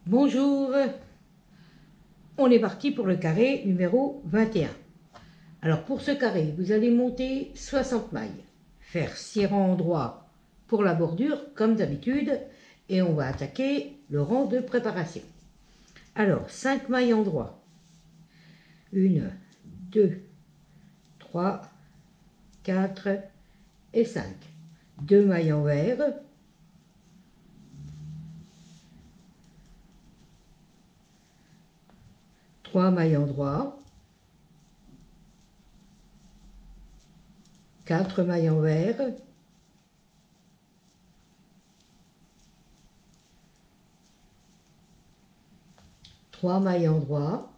Bonjour, on est parti pour le carré numéro 21. Alors pour ce carré, vous allez monter 60 mailles, faire 6 rangs droits pour la bordure comme d'habitude et on va attaquer le rang de préparation. Alors 5 mailles en droit, 1, 2, 3, 4 et 5. 2 mailles envers, 3 mailles en droit, 4 mailles envers, 3 mailles en droit,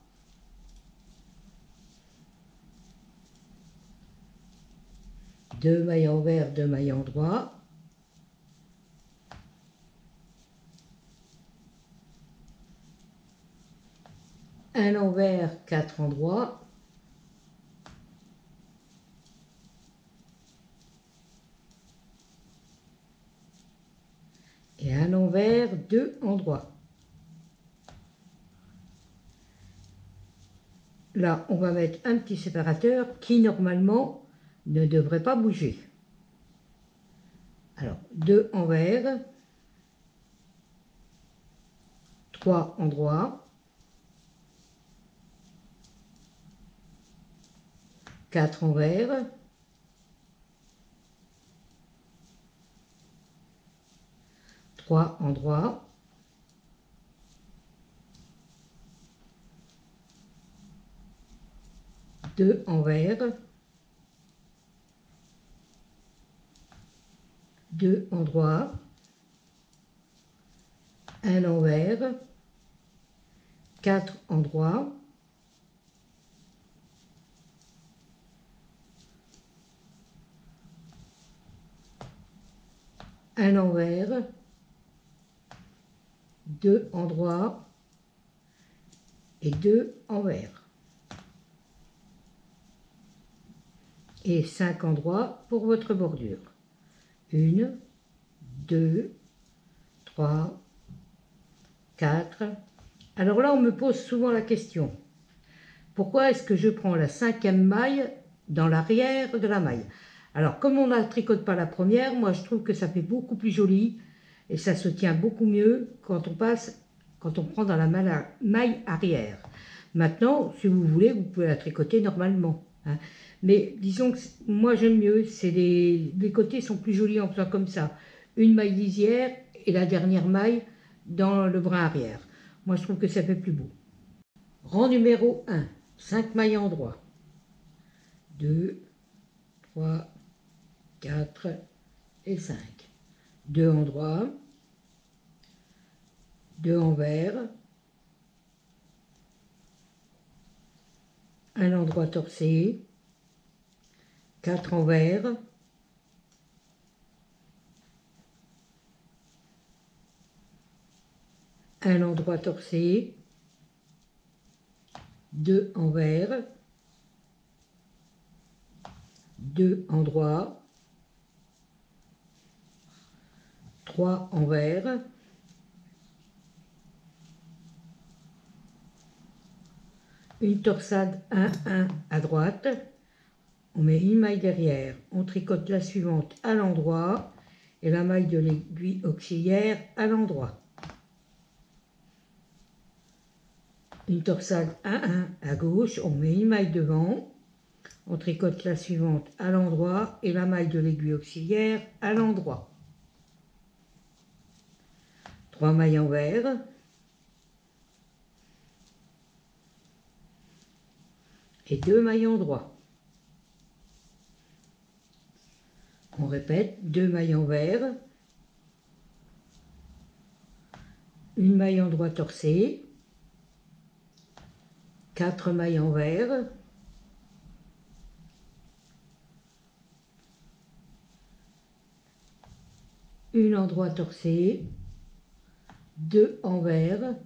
2 mailles envers, 2 mailles en droit, 1 envers, 4 en droit, et 1 envers, 2 en droit. Là, on va mettre un petit séparateur qui, normalement, ne devrait pas bouger. Alors, 2 envers, 3 en droit, 4 envers, 3 en droit, 2 envers, 2 en droit, 1 envers, 4 en droit, 1 envers, 2 en droit et 2 envers. Et 5 en droit pour votre bordure. 1, 2, 3, 4. Alors là, on me pose souvent la question, pourquoi est-ce que je prends la 5e maille dans l'arrière de la maille? Alors, comme on ne tricote pas la première, moi je trouve que ça fait beaucoup plus joli et ça se tient beaucoup mieux quand on prend dans la maille arrière. Maintenant, si vous voulez, vous pouvez la tricoter normalement, hein. Mais disons que moi j'aime mieux, les côtés sont plus jolis en faisant comme ça. Une maille lisière et la dernière maille dans le brin arrière. Moi je trouve que ça fait plus beau. Rang numéro 1, 5 mailles en droit. 2, 3, 4 et 5. 2 en droit, 2 envers, 1 endroit torcé, 4 envers, 1 endroit torcé, 2 envers, 2 en droit, 3 envers, 1 torsade 1-1 à droite, on met une maille derrière, on tricote la suivante à l'endroit et la maille de l'aiguille auxiliaire à l'endroit. Une torsade 1-1 à gauche, on met une maille devant, on tricote la suivante à l'endroit et la maille de l'aiguille auxiliaire à l'endroit. 3 mailles envers, et 2 mailles en droit. On répète, 2 mailles envers, une maille en droit torcée, 4 mailles envers, une en droit torcée, 2 envers,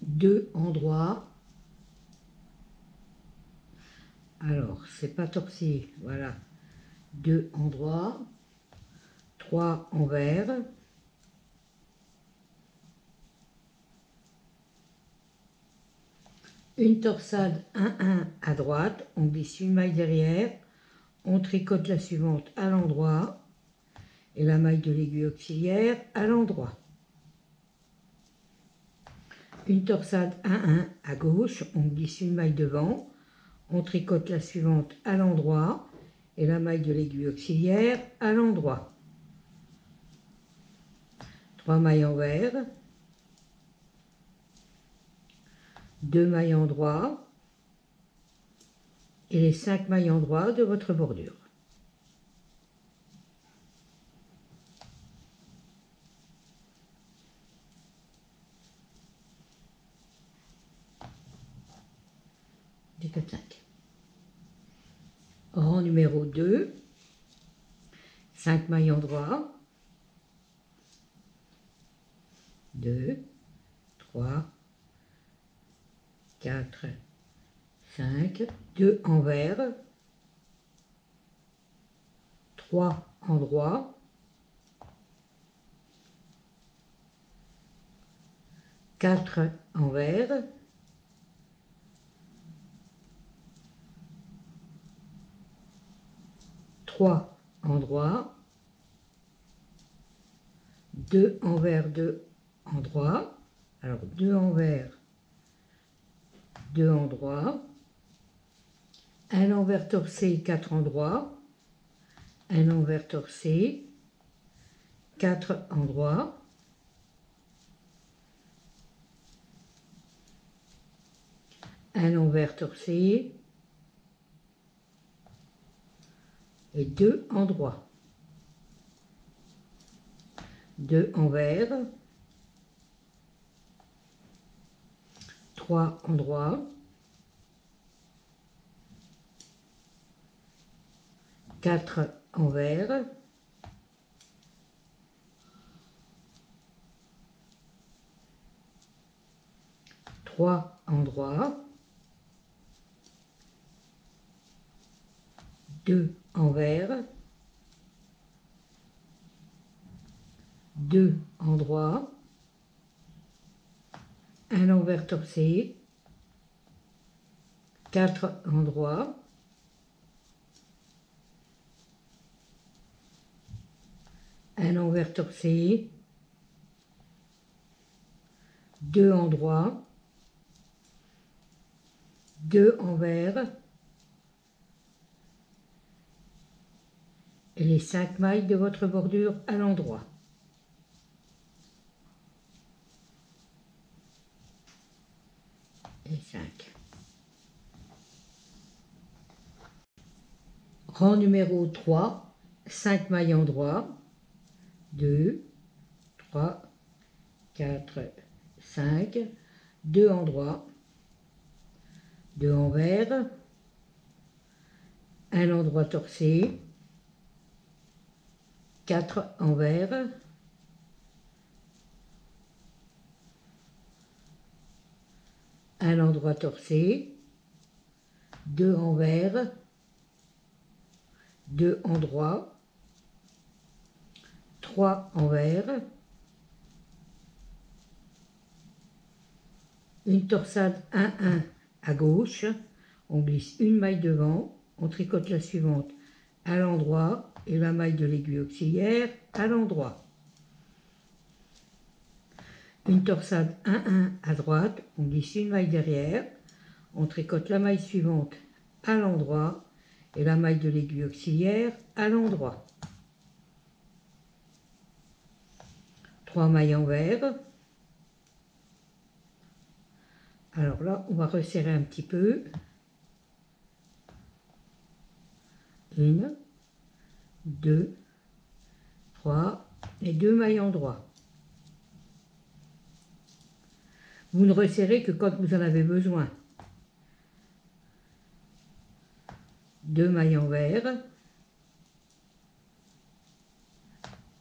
2 en droit. Alors, c'est pas torcé, voilà. 2 en droit, 3 envers, Une torsade 1-1 à droite, on glisse une maille derrière, on tricote la suivante à l'endroit et la maille de l'aiguille auxiliaire à l'endroit. Une torsade 1-1 à gauche, on glisse une maille devant, on tricote la suivante à l'endroit et la maille de l'aiguille auxiliaire à l'endroit. 3 mailles envers, 2 mailles endroit et les 5 mailles endroit de votre bordure. Du 4-5. Rang numéro 2, 5 mailles endroit, 2, 3, 4, 5, 2 envers, 3 endroit, 4 envers, 3 endroit, 2 envers, 2 endroit, alors 2 envers, 2 endroit, un envers torcé, 4 endroits, un envers torcé, 4 endroits, un envers torcé et 2 endroits. 2 envers, 3 endroits, 4 envers, 3 endroits, 2 envers, 2 endroits, un envers torcé, 4 endroits, un envers torcé, 2 endroits, 2 envers et les 5 mailles de votre bordure à l'endroit. Et 5. Rang numéro 3, 5 mailles endroit, 2, 3, 4, 5, 2 endroits, 2 envers, un endroit torcé, 4 envers, un endroit torcé, 2 envers, 2 endroits, 3 envers, une torsade 1-1 à gauche, on glisse une maille devant, on tricote la suivante à l'endroit et la maille de l'aiguille auxiliaire à l'endroit. Une torsade 1-1 à droite, on glisse une maille derrière, on tricote la maille suivante à l'endroit et la maille de l'aiguille auxiliaire à l'endroit. 3 mailles envers. Alors là, on va resserrer un petit peu. 1, 2, 3 et 2 mailles endroit. Vous ne resserrez que quand vous en avez besoin. 2 mailles envers,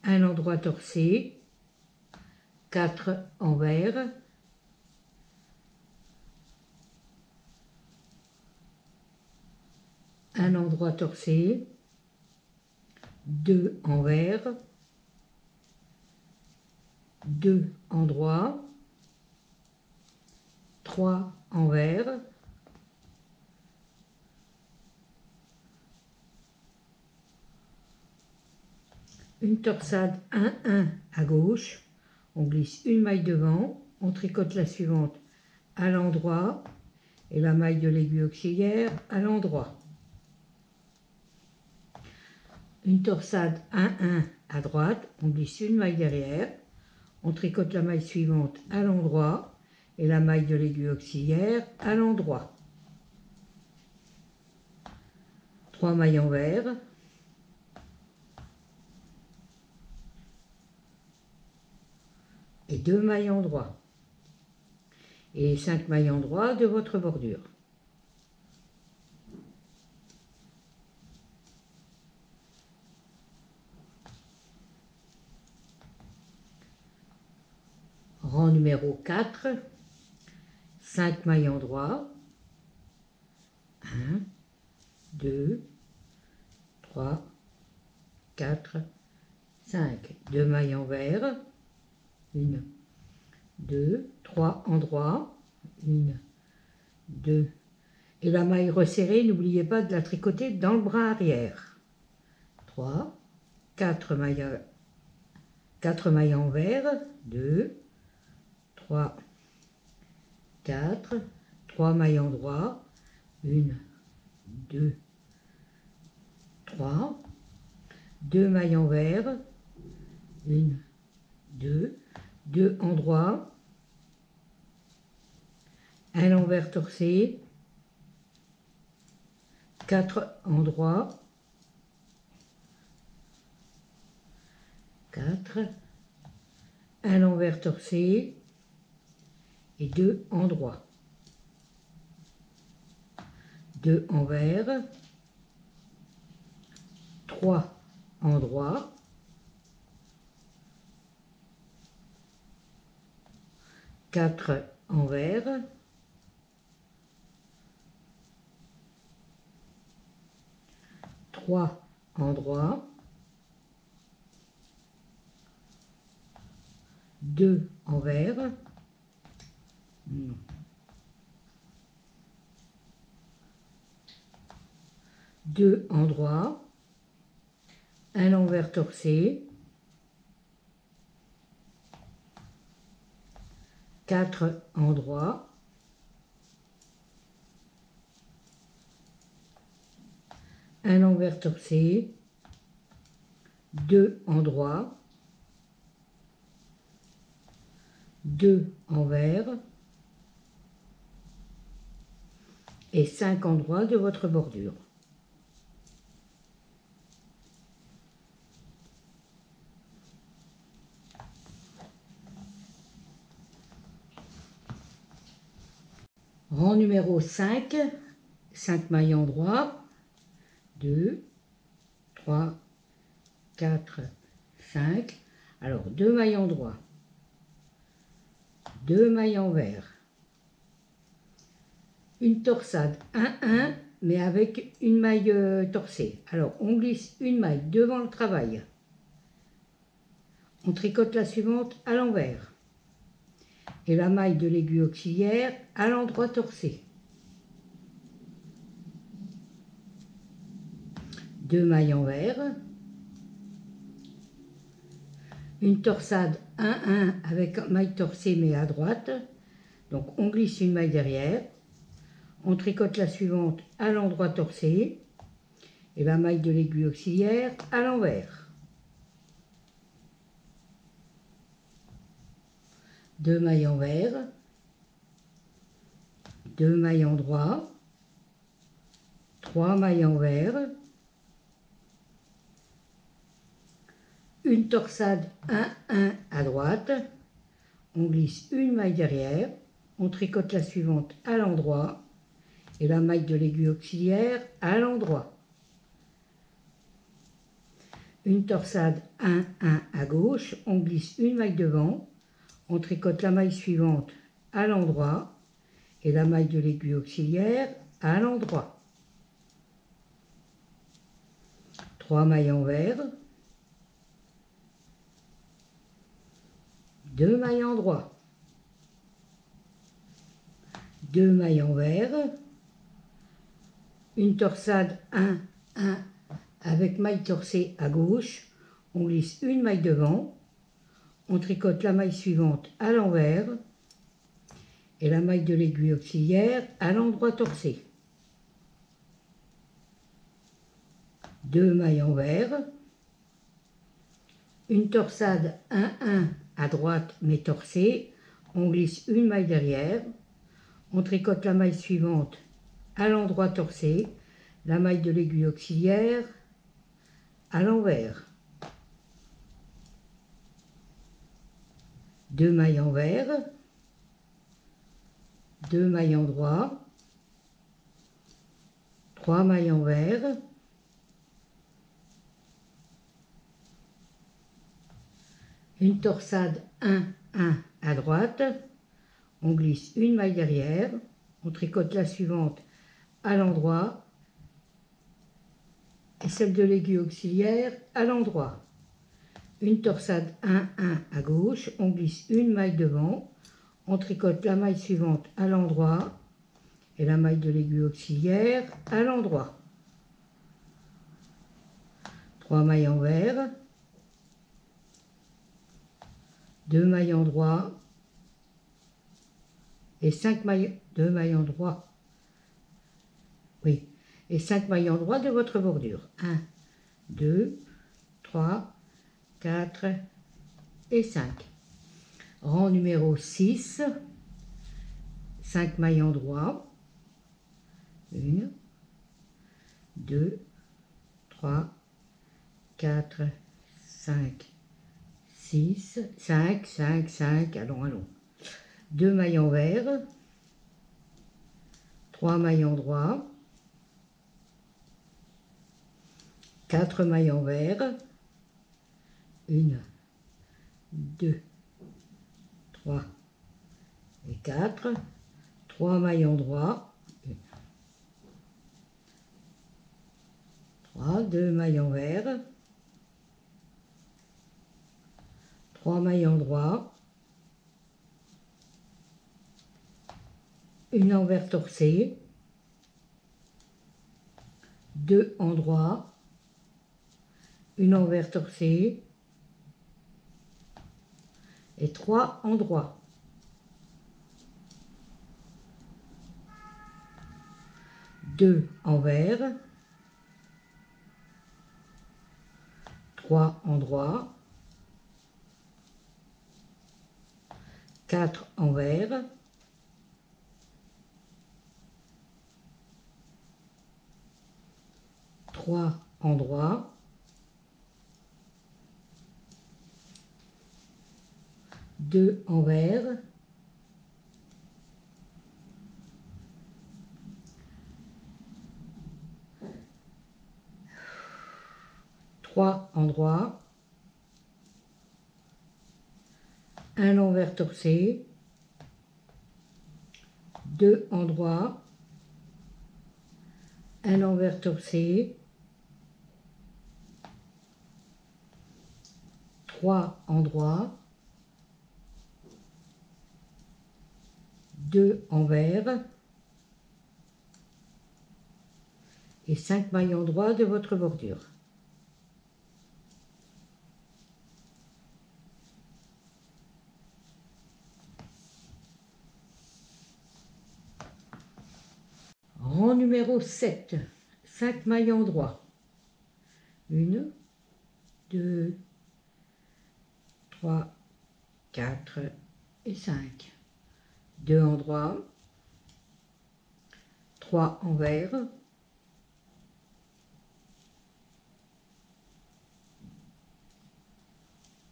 un endroit torcé, 4 envers, un endroit torcé, 2 envers, 2 endroits, 3 envers, une torsade 1-1 à gauche, on glisse une maille devant, on tricote la suivante à l'endroit et la maille de l'aiguille auxiliaire à l'endroit. Une torsade 1-1 à droite, on glisse une maille derrière, on tricote la maille suivante à l'endroit et la maille de l'aiguille auxiliaire à l'endroit. 3 mailles envers, et 2 mailles en droit et 5 mailles en droit de votre bordure. Rang numéro 4, 5 mailles en droit, 1, 2, 3, 4, 5, 2 mailles envers, 1, 2, 3 en droit, 1, 2, et la maille resserrée, n'oubliez pas de la tricoter dans le bras arrière. 3, 4 mailles envers, 2, 3, 4, 3 mailles en droit, 1, 2, 3, 2 mailles envers, 1, 2, 2 en droit, un envers torcé, 4 en droit, 4, un envers torcé et 2 en droit. 2 envers, 3 en droit, 4 envers, 3 en droit, 2 envers, 2 en droit, un envers torcé, 4 en droit, un envers torcé, 2 en droit, 2 envers et 5 en droit de votre bordure. Rang numéro 5, 5 mailles en droit, 2, 3, 4, 5. Alors 2 mailles en droit, 2 mailles envers, une torsade 1-1 mais avec une maille torsée. Alors on glisse une maille devant le travail, on tricote la suivante à l'envers et la maille de l'aiguille auxiliaire à l'endroit torsé. 2 mailles envers, une torsade 1-1 avec maille torsée mais à droite, donc on glisse une maille derrière, on tricote la suivante à l'endroit torsé et la maille de l'aiguille auxiliaire à l'envers. 2 mailles envers, 2 mailles en droit, 3 mailles envers, une torsade 1-1 à droite, on glisse une maille derrière, on tricote la suivante à l'endroit et la maille de l'aiguille auxiliaire à l'endroit. Une torsade 1-1 à gauche, on glisse une maille devant, on tricote la maille suivante à l'endroit et la maille de l'aiguille auxiliaire à l'endroit. 3 mailles envers, 2 mailles en droit, 2 mailles envers, une torsade 1, 1 avec maille torsée à gauche, on glisse une maille devant, on tricote la maille suivante à l'envers et la maille de l'aiguille auxiliaire à l'endroit torsé. 2 mailles envers, une torsade 1, 1 à droite mais torsée, on glisse une maille derrière, on tricote la maille suivante à l'endroit torsé, la maille de l'aiguille auxiliaire à l'envers. 2 mailles envers, 2 mailles endroit, 3 mailles envers, une torsade 1, 1 à droite, on glisse une maille derrière, on tricote la suivante à l'endroit et celle de l'aiguille auxiliaire à l'endroit. Une torsade 1, 1 à gauche, on glisse une maille devant, on tricote la maille suivante à l'endroit et la maille de l'aiguille auxiliaire à l'endroit. 3 mailles envers, 2 mailles endroit et 5 mailles, 2 mailles endroit, oui, et 5 mailles endroit de votre bordure. 1, 2, 3, 4 et 5. Rang numéro 6, 5 mailles endroit, 1, 2, 3, 4, 5, 6, 5, 5, 5, allons. 2 mailles envers, 3 mailles endroit, 4 mailles envers, 1, 2, 3 et 4, 3 mailles endroit, 3, 2 mailles envers, 3 mailles endroit, une envers torsée, 2 endroits, une envers torsée et 3 endroits. 2 envers, 3 endroits, 4 envers, 3 endroits, 2 envers, 3 endroits, un envers torsé, 2 endroits, un envers torsé, 3 endroits, 2 envers et 5 mailles endroits de votre bordure. Rang numéro 7, 5 mailles endroits. 1, 2, 3, 4 et 5. 2 endroits, 3 envers,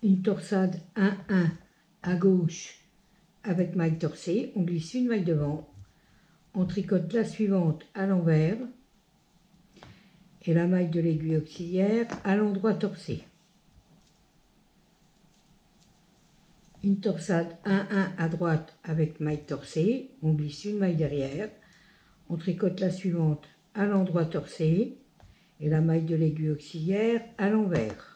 une torsade 1, 1 à gauche avec maille torsée, on glisse une maille devant, on tricote la suivante à l'envers et la maille de l'aiguille auxiliaire à l'endroit torsé. Une torsade 1, 1 à droite avec maille torsée, on glisse une maille derrière, on tricote la suivante à l'endroit torsé et la maille de l'aiguille auxiliaire à l'envers.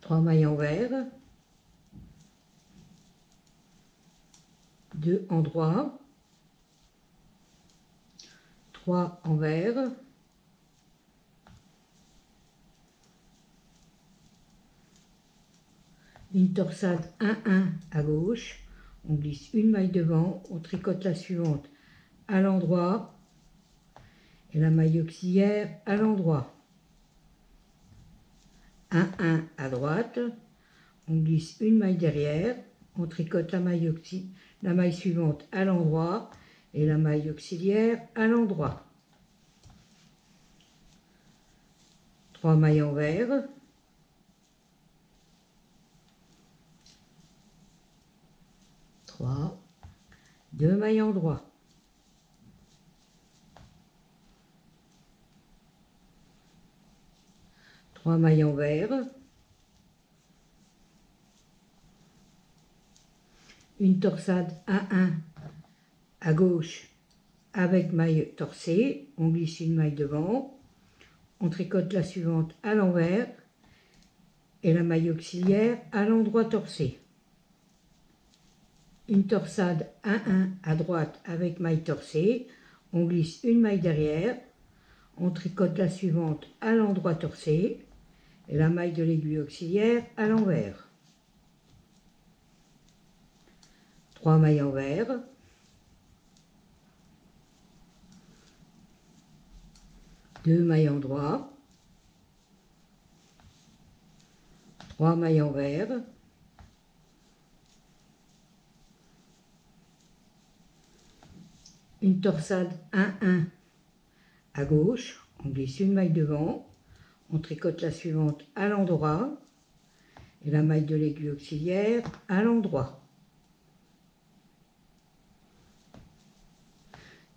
Trois mailles envers, 2 endroits, 3 envers, une torsade 1-1 à gauche, on glisse une maille devant, on tricote la suivante à l'endroit et la maille auxiliaire à l'endroit. 1-1 à droite, on glisse une maille derrière, on tricote la maille suivante à l'endroit et la maille auxiliaire à l'endroit. 3 mailles envers, 3, 2 mailles en droit. Trois mailles envers, une torsade 1-1 à gauche avec maille torsée, on glisse une maille devant, on tricote la suivante à l'envers et la maille auxiliaire à l'endroit torsé. Une torsade 1-1 à droite avec maille torsée, on glisse une maille derrière, on tricote la suivante à l'endroit torsé et la maille de l'aiguille auxiliaire à l'envers. 3 mailles envers, deux mailles en droit, 3 mailles envers, une torsade 1-1 à gauche, on glisse une maille devant, on tricote la suivante à l'endroit et la maille de l'aiguille auxiliaire à l'endroit.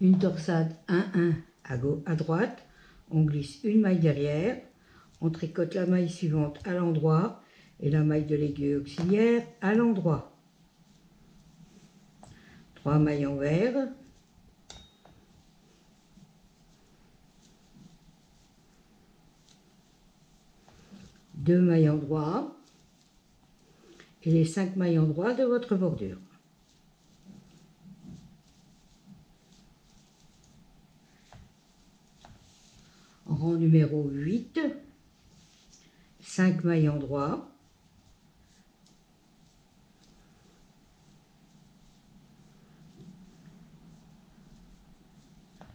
Une torsade 1-1 à droite, on glisse une maille derrière, on tricote la maille suivante à l'endroit et la maille de l'aiguille auxiliaire à l'endroit. 3 mailles envers, deux mailles en droit et les 5 mailles en droit de votre bordure. Rang numéro 8, 5 mailles en droit,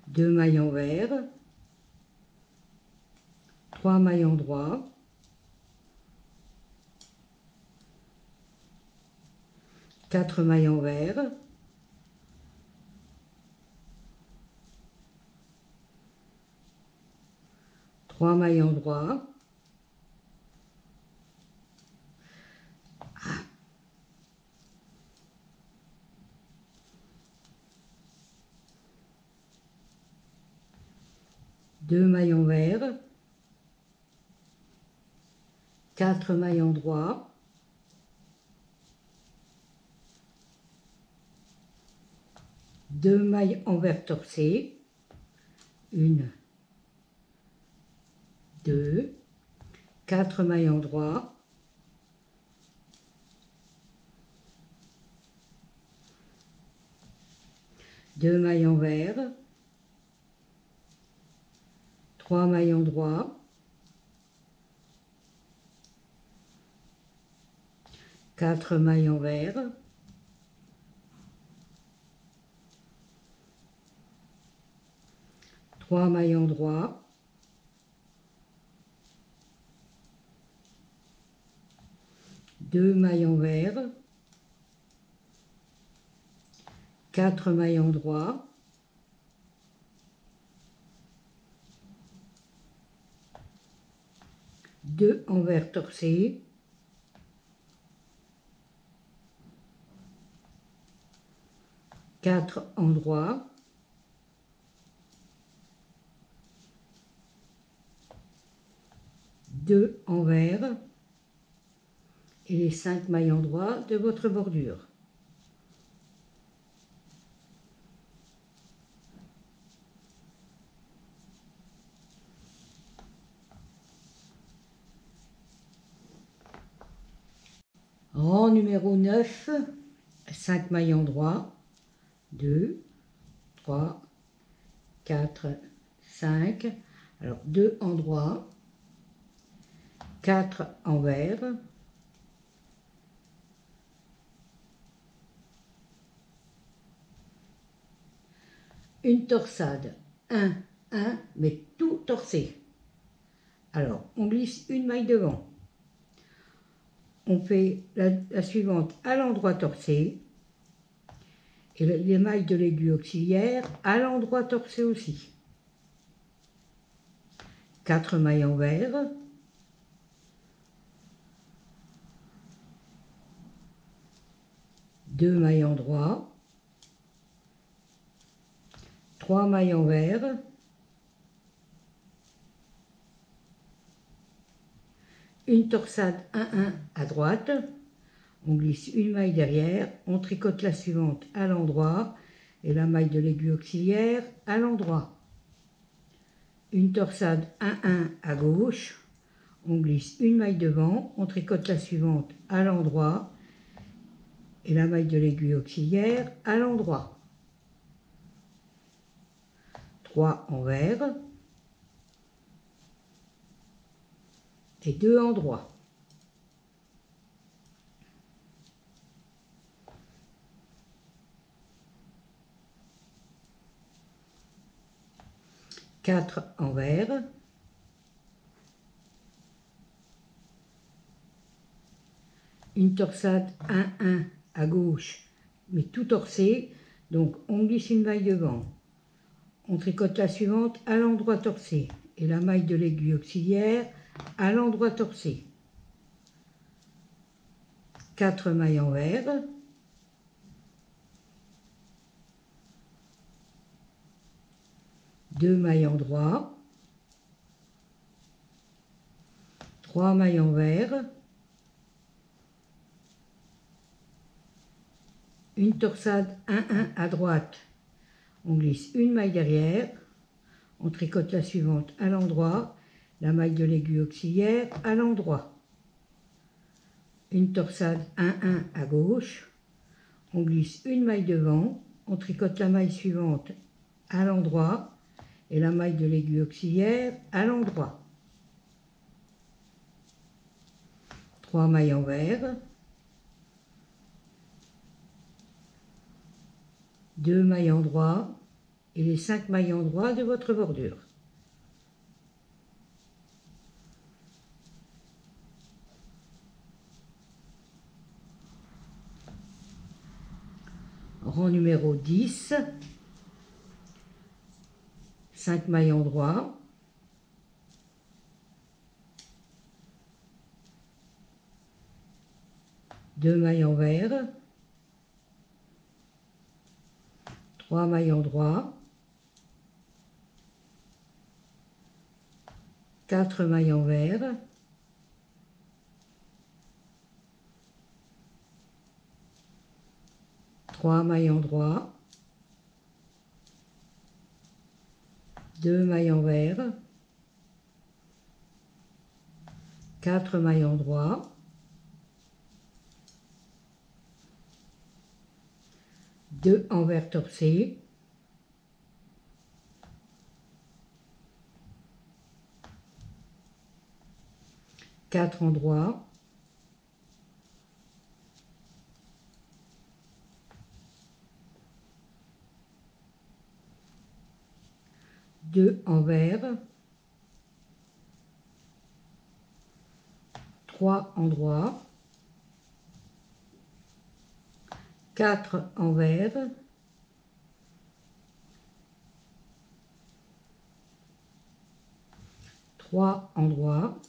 deux mailles envers, 3 mailles en droit, 4 mailles envers, trois mailles en droit, deux mailles envers, 4 mailles en droit, deux mailles envers torsées, 1, 2, 4 mailles en droit, deux mailles envers, 3 mailles en droit, 4 mailles envers, trois mailles en droit, deux mailles envers, 4 mailles en droit, deux envers torsés, quatre en droit, deux envers et les 5 mailles en droit de votre bordure. Rang numéro 9, 5 mailles en droit, 2, 3, 4, 5. Alors 2 en droit, 4 envers, une torsade, 1, 1, mais tout torsé. Alors, on glisse une maille devant. On fait la suivante à l'endroit torsé. Et les mailles de l'aiguille auxiliaire à l'endroit torsé aussi. 4 mailles envers. Deux mailles en droit. 3 mailles envers. Une torsade 1-1 à droite. On glisse une maille derrière, on tricote la suivante à l'endroit et la maille de l'aiguille auxiliaire à l'endroit. Une torsade 1-1 à gauche, on glisse une maille devant, on tricote la suivante à l'endroit et la maille de l'aiguille auxiliaire à l'endroit. 3 envers et 2 en droit. 4 envers, une torsade 1-1 à gauche, mais tout torsé, donc on glisse une maille devant, on tricote la suivante à l'endroit torsé, et la maille de l'aiguille auxiliaire à l'endroit torsé. 4 mailles envers, deux mailles en droit, 3 mailles envers, une torsade 1-1 à droite, on glisse une maille derrière, on tricote la suivante à l'endroit, la maille de l'aiguille auxiliaire à l'endroit. Une torsade 1-1 à gauche, on glisse une maille devant, on tricote la maille suivante à l'endroit et la maille de l'aiguille auxiliaire à l'endroit. 3 mailles envers, 2 mailles en droit et les 5 mailles en droit de votre bordure. Rang numéro 10, 5 mailles en droit, 2 mailles envers, 3 mailles en droit, 4 mailles envers, trois mailles en droit, 2 mailles envers, 4 mailles en droit, 2 envers torsés, 4 en droit, 2 envers, 3 en droit, 4 envers, 3 en droit,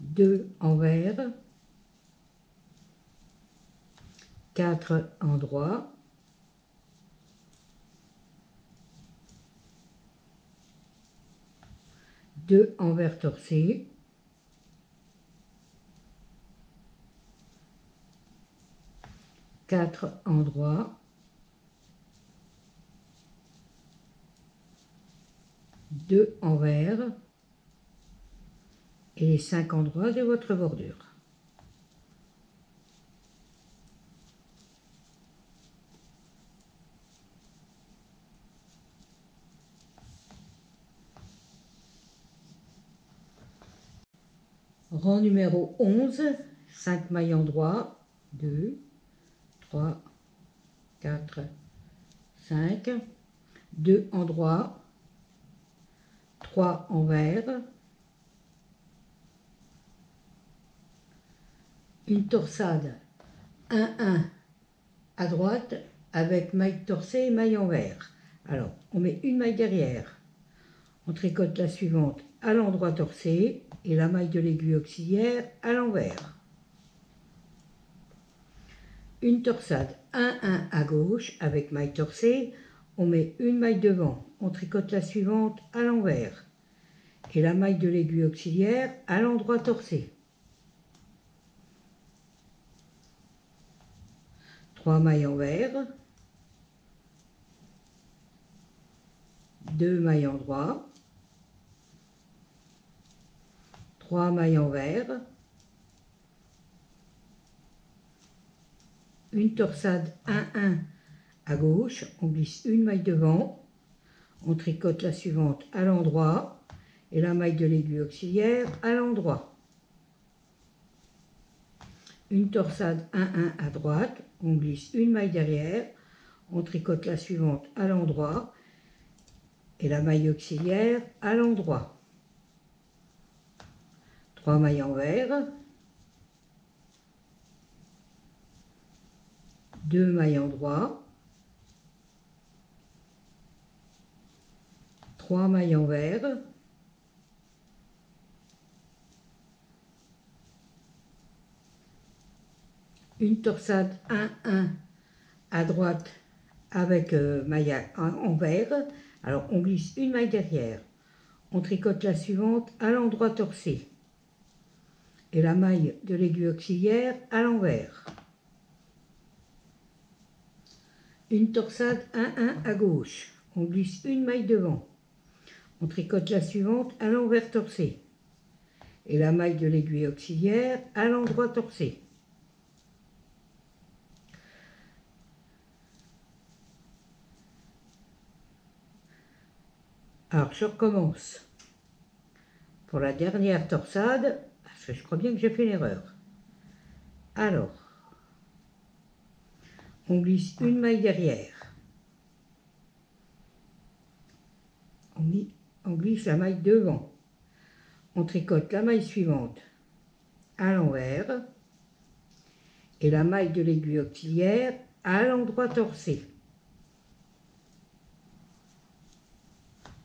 2 envers, 4 en droit, 2 envers torsés, 4 en droit, 2 envers et les 5 endroits de votre bordure. Rang numéro 11, 5 mailles endroits, 2, 3, 4, 5, 2 endroits, 3 envers, une torsade 1-1 à droite avec maille torsée et maille envers. Alors, on met une maille derrière, on tricote la suivante à l'endroit torsé et la maille de l'aiguille auxiliaire à l'envers. Une torsade 1-1 à gauche avec maille torsée, on met une maille devant, on tricote la suivante à l'envers et la maille de l'aiguille auxiliaire à l'endroit torsé. 3 mailles envers, 2 mailles endroits, 3 mailles envers, une torsade 1-1 à gauche, on glisse une maille devant, on tricote la suivante à l'endroit et la maille de l'aiguille auxiliaire à l'endroit. Une torsade 1-1 à droite, on glisse une maille derrière, on tricote la suivante à l'endroit et la maille auxiliaire à l'endroit. 3 mailles envers, 2 mailles endroits, 3 mailles envers, une torsade 1-1 à droite avec maille envers. Alors on glisse une maille derrière, on tricote la suivante à l'endroit torsé et la maille de l'aiguille auxiliaire à l'envers. Une torsade 1-1 à gauche, on glisse une maille devant, on tricote la suivante à l'envers torsé et la maille de l'aiguille auxiliaire à l'endroit torsé. Alors je recommence pour la dernière torsade, parce que je crois bien que j'ai fait l'erreur. Alors, on glisse une maille derrière, on glisse la maille devant, on tricote la maille suivante à l'envers et la maille de l'aiguille auxiliaire à l'endroit torsé.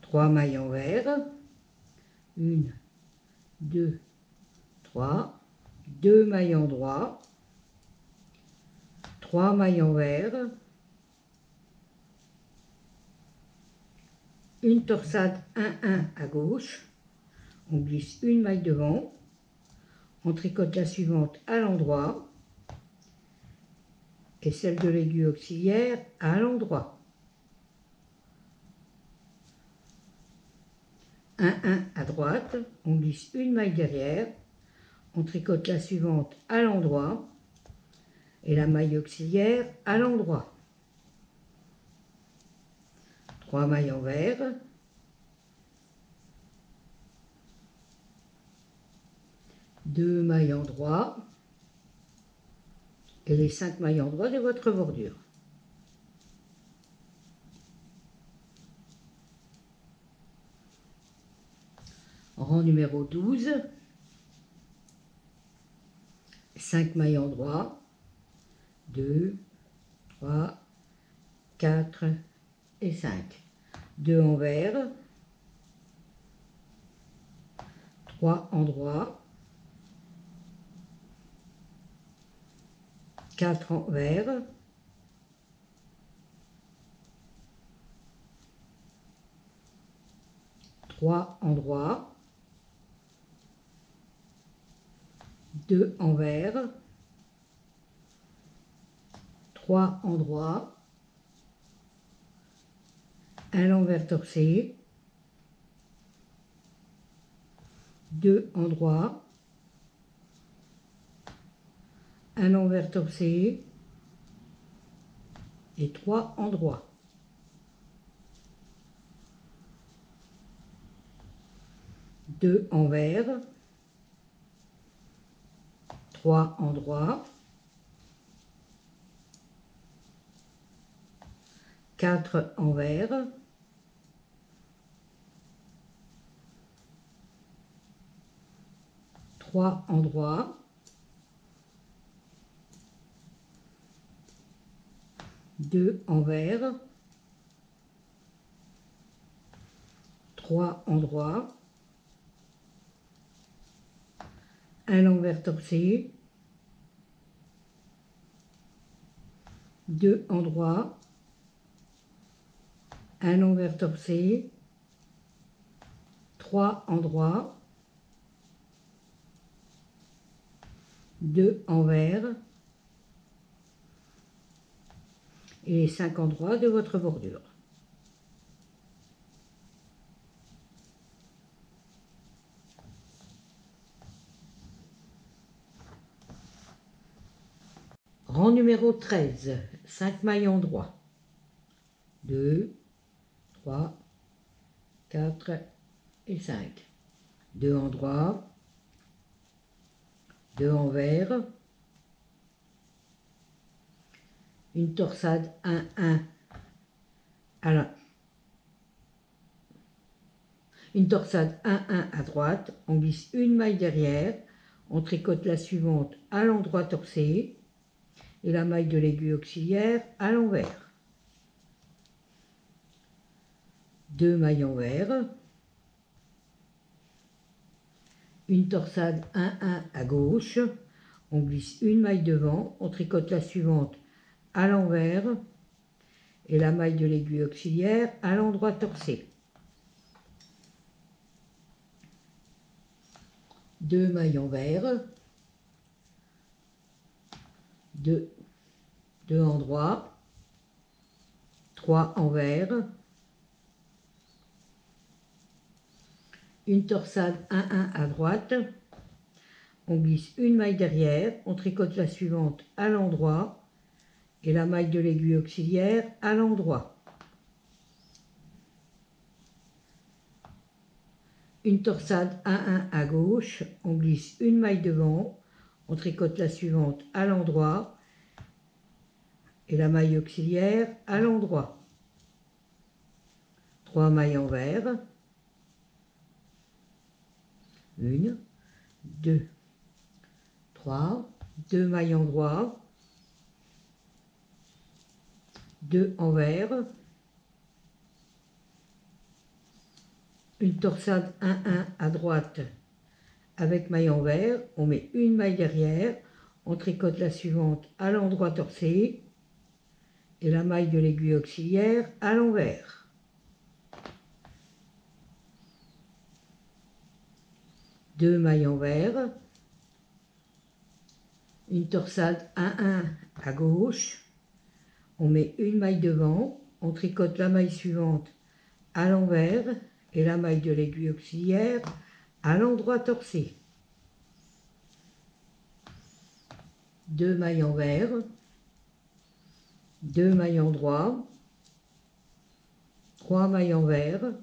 3 mailles envers, 1, 2, 3, 2 mailles endroits, 3 mailles envers, une torsade 1-1 à gauche, on glisse une maille devant, on tricote la suivante à l'endroit et celle de l'aiguille auxiliaire à l'endroit. 1-1 à droite, on glisse une maille derrière, on tricote la suivante à l'endroit et la maille auxiliaire à l'endroit. 3 mailles envers, 2 mailles endroits et les 5 mailles endroits de votre bordure. Rang numéro 12, 5 mailles endroits, 2, 3, 4 et 5. 2 envers, 3 endroits, 4 envers, 3 endroits, 2 envers, 3 endroits, un envers torsé, 2 endroits, un envers torsé et 3 endroits. Deux envers, 3 en droit, 4 envers, 3 en droit, 2 envers, 3 en droit, un envers torcé, 2 en droit, un envers torcé, 3 en droit, 2 envers et 5 endroits de votre bordure. Rang numéro 13, 5 mailles en droit, 2, 3, 4 et 5. 2 en droit, 2 envers, une torsade 1-1 une torsade 1-1 à droite, on glisse une maille derrière, on tricote la suivante à l'endroit torcé et la maille de l'aiguille auxiliaire à l'envers. 2 mailles envers, une torsade 1-1 à gauche, on glisse une maille devant, on tricote la suivante à l'envers et la maille de l'aiguille auxiliaire à l'endroit torcé. 2 mailles envers, 2 en droit, 3 envers, une torsade 1-1 à droite, on glisse une maille derrière, on tricote la suivante à l'endroit et la maille de l'aiguille auxiliaire à l'endroit. Une torsade 1-1 à gauche, on glisse une maille devant, on tricote la suivante à l'endroit et la maille auxiliaire à l'endroit. 3 mailles envers, 1, 2, 3, 2 mailles en droit, 2 envers, une torsade 1-1 à droite avec maille envers, on met une maille derrière, on tricote la suivante à l'endroit torcé et la maille de l'aiguille auxiliaire à l'envers. Deux mailles envers, une torsade 1-1 à gauche, on met une maille devant, on tricote la maille suivante à l'envers et la maille de l'aiguille auxiliaire à l'endroit torcé. 2 mailles envers, 2 mailles en droit, 3 mailles envers,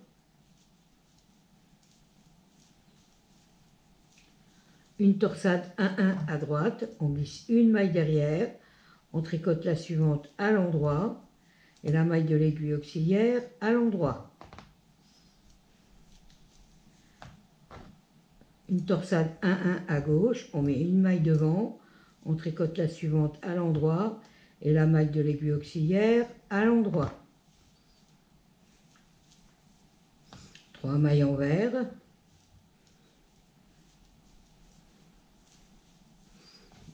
une torsade 1-1 à droite, on glisse une maille derrière, on tricote la suivante à l'endroit et la maille de l'aiguille auxiliaire à l'endroit. Une torsade 1-1 à gauche, on met une maille devant, on tricote la suivante à l'endroit et la maille de l'aiguille auxiliaire à l'endroit. 3 mailles envers,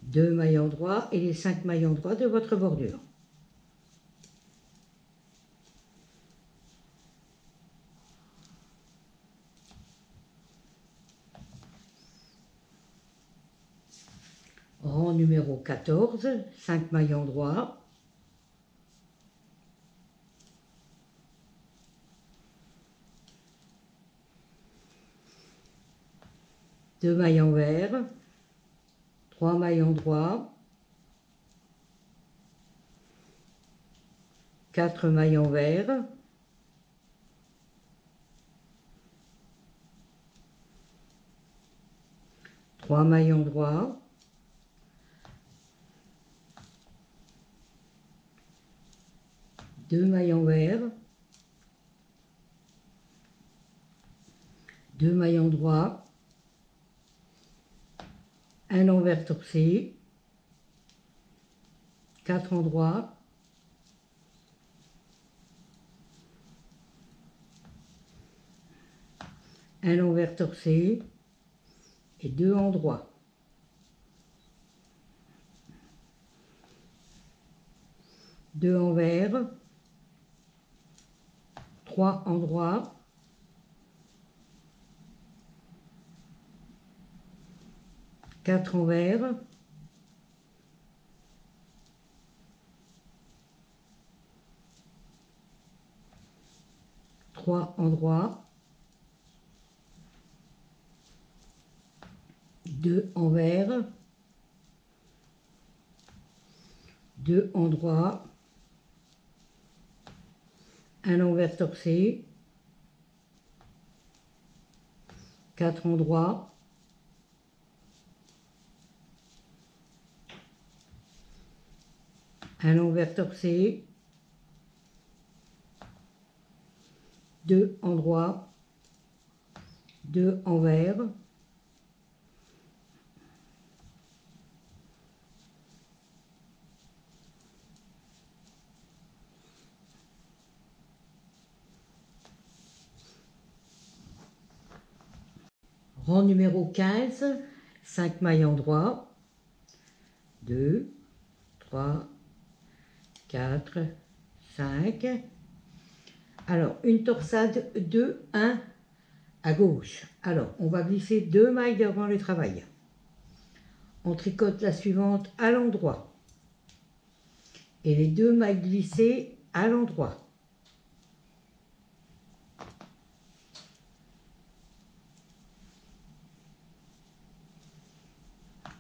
2 mailles en droit et les 5 mailles en droit de votre bordure. Rang numéro 14, 5 mailles en droit, 2 mailles envers, 3 mailles en droit, 4 mailles envers, 3 mailles en droit, 2 mailles envers, 2 mailles endroits, un envers torcé, 4 endroits, un envers torcé et 2 endroits. 2 envers, 3 endroits, 4 envers, trois endroits, 2 envers, 2 endroits, un envers torcé, 4 endroits, un envers torcé, 2 endroits, 2 envers, rang numéro 15, 5 mailles endroits, 2, 3, 4, 5. Alors, une torsade 2, 1 à gauche. Alors, on va glisser 2 mailles devant le travail. On tricote la suivante à l'endroit. Et les 2 mailles glissées à l'endroit.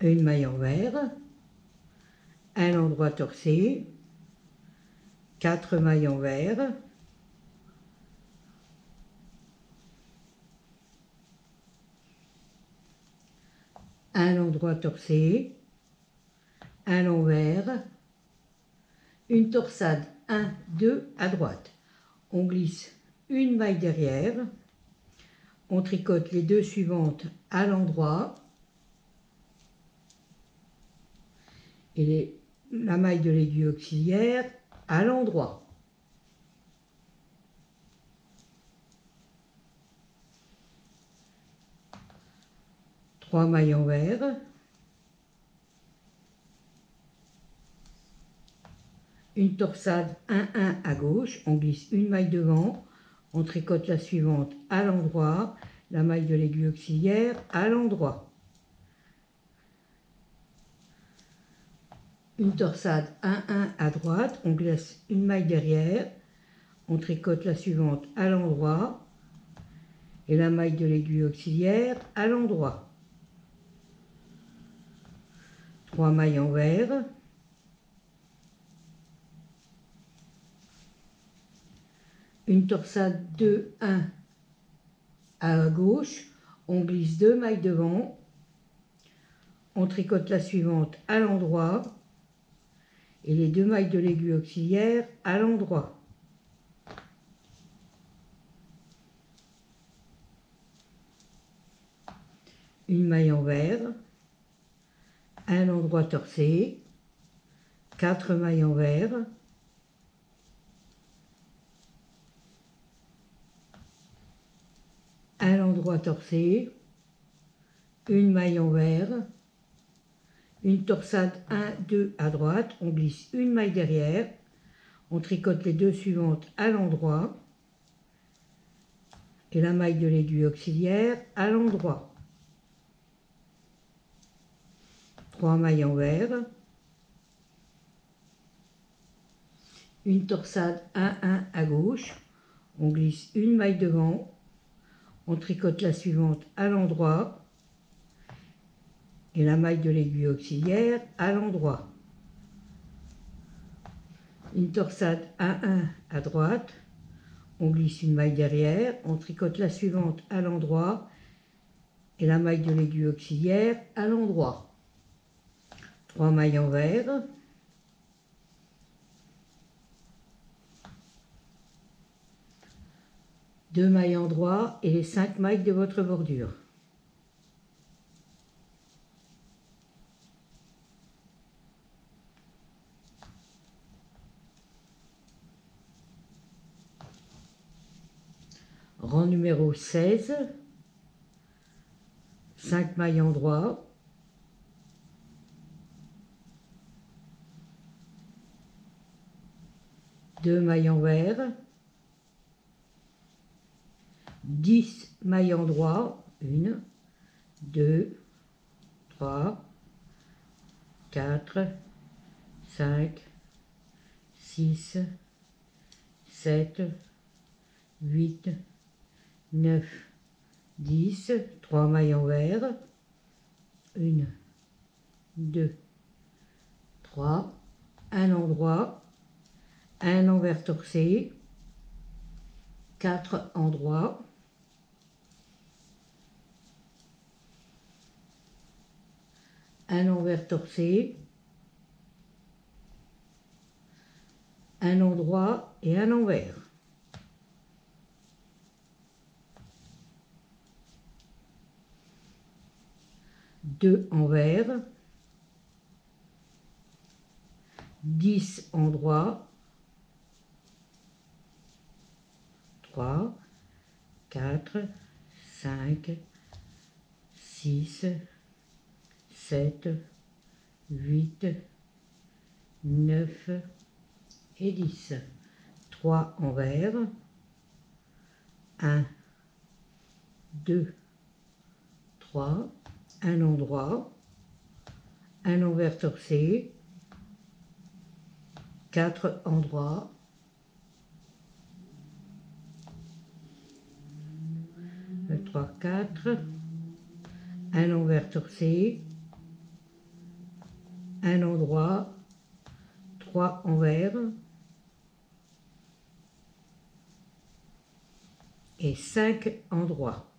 Une maille envers, un endroit torcé, 4 mailles envers, un endroit torcé, un envers, une torsade 1, 2 à droite. On glisse une maille derrière, on tricote les 2 suivantes à l'endroit et la maille de l'aiguille auxiliaire à l'endroit. Trois mailles envers, une torsade 1-1 à gauche, on glisse une maille devant, on tricote la suivante à l'endroit, la maille de l'aiguille auxiliaire à l'endroit. Une torsade 1-1 à droite, on glisse une maille derrière, on tricote la suivante à l'endroit et la maille de l'aiguille auxiliaire à l'endroit. 3 mailles envers, une torsade 2-1 à gauche, on glisse 2 mailles devant, on tricote la suivante à l'endroit et les 2 mailles de l'aiguille auxiliaire à l'endroit. Une maille envers, un endroit torcé, 4 mailles envers, un endroit torcé, une maille envers, une torsade 1-2 à droite, on glisse une maille derrière, on tricote les 2 suivantes à l'endroit et la maille de l'aiguille auxiliaire à l'endroit. 3 mailles envers, une torsade 1-1 à gauche, on glisse une maille devant, on tricote la suivante à l'endroit et la maille de l'aiguille auxiliaire à l'endroit. Une torsade 1-1 à droite, on glisse une maille derrière, on tricote la suivante à l'endroit et la maille de l'aiguille auxiliaire à l'endroit. 3 mailles envers, 2 mailles endroits et les 5 mailles de votre bordure. Rang numéro 16, 5 mailles endroits, deux mailles envers, 10 mailles endroits, 1, 2, 3, 4, 5, 6, 7, 8, 9, 10, 3 mailles envers, 1, 2, 3, un endroit, un envers torcé, 4 endroits, un envers torcé, un endroit et un envers. Deux envers, 10 endroits, 3, 4, 5, 6, 7, 8, 9 et 10. 3 envers, 1, 2, 3, un endroit, un envers torcé, 4 endroits, 3, 4, un envers torcé, un endroit, 3 envers et 5 endroits.